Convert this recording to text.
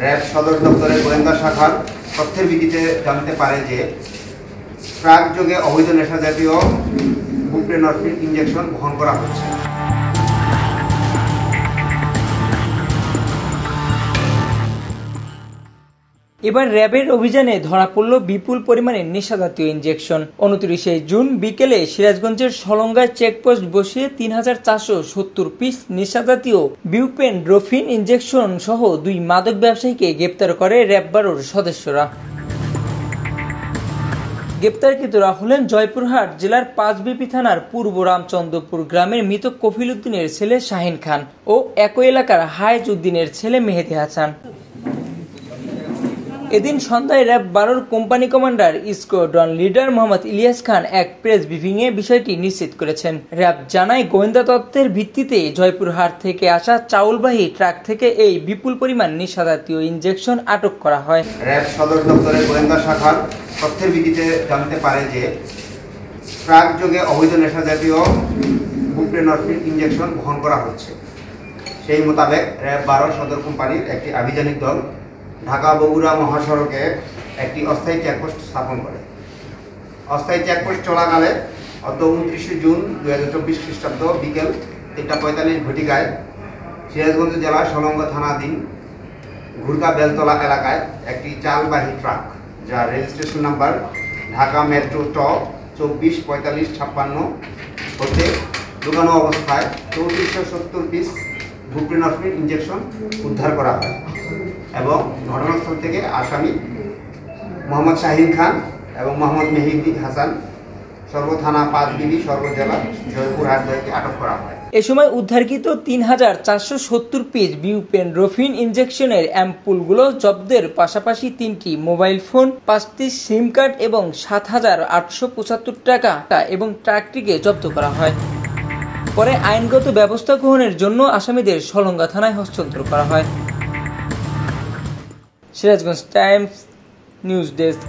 RAB সদর দপ্তরের গোয়েন্দা শাখার তথ্যের ভিত্তিতে জানতে পারে যে ট্রাক যোগে অবৈধ নেশা জাতীয় বুপ্রেনরফিন ইনজেকশন বহন করা হচ্ছে। এবার র্যাবের অভিযানে ধরা পড়ল বিপুল পরিমাণে নেশাজাতীয় ইনজেকশন। 29 জুন বিকেলে সিরাজগঞ্জের সলঙ্গায় চেকপোস্ট বসিয়ে 3470 পিস নেশাজাতীয় বিউপ্রেনরফিন ইনজেকশন সহ 2 মাদক ব্যবসায়ীকে গ্রেপ্তার করে র্যাব 12-র সদস্যরা। গ্রেপ্তারকৃতরা হলেন জয়পুরহাট জেলার পাঁচবিপি থানার পূর্ব রামচন্দ্রপুর গ্রামের মৃত কফিল উদ্দিনের ছেলে শাহিন খান ও একই এলাকার হায়েজ উদ্দিনের ছেলে মেহেদি হাসান। এদিন সন্ধ্যায় র্যাব 12-র company commander squadron leader Mohammad Ilias Khan এক প্রেস ব্রিফিংয়ে বিষয়টি নিশ্চিত করেছেন। র্যাব জানায়, গোয়েন্দা তথ্যের ভিত্তিতে জয়পুরহাট থেকে আসা চাউলবাহী ট্রাক থেকে এই বিপুল পরিমাণ নেশাজাতীয় ইনজেকশন আটক করা হয়। র্যাব সদর দপ্তরের গোয়েন্দা শাখার তথ্যের ভিত্তিতে জানতে পারে যে ট্রাক যোগে অবৈধ নেশা জাতীয় বুপ্রেনরফিন ইনজেকশন বহন করা হচ্ছে। সেই মোতাবেক র্যাব 12 সদর কোম্পানির একটি আভিযানিক দল ঢাকা বগুড়া মহাসড়কে একটি অস্থায়ী চেকপোস্ট স্থাপন করে। অস্থায়ী চেকপোস্ট চলাকালে 29 জুন 2024 খ্রিস্টাব্দ বিকেল 3:45 ঘটিকায় সিরাজগঞ্জ জেলার সলঙ্গা থানাধীন ঘুরকা বেলতলা এলাকায় একটি চালবাহী ট্রাক, যার রেজিস্ট্রেশন নাম্বার ঢাকা মেট্রো ট 244556 হতে ঢুকানো অবস্থায় 3470 পিস বুপ্রেনরফিন ইনজেকশন উদ্ধার করা হয় এবং ঘটনাস্থল থেকে আসামি মোহাম্মদ শাহিন খান এবং মোহাম্মদ মেহেদি হাসান সর্বথানা পাঁচবিবি সর্বজেলা জয়পুরহাটকে আটক করা হয়। এ সময় উদ্ধারকৃত 3470 পিস বিউপ্রেনরফিন ইনজেকশনের অ্যাম্পুলগুলো জব্দের পাশাপাশি 3টি মোবাইল ফোন, 5টি সিম কার্ড এবং 7875 টাকা এবং ট্রাকটিকে জব্দ করা হয়। পরে আইনগত ব্যবস্থা গ্রহণের জন্য আসামিদের সলঙ্গা থানায় হস্তান্তর করা হয়। Sirajganj Times news desk.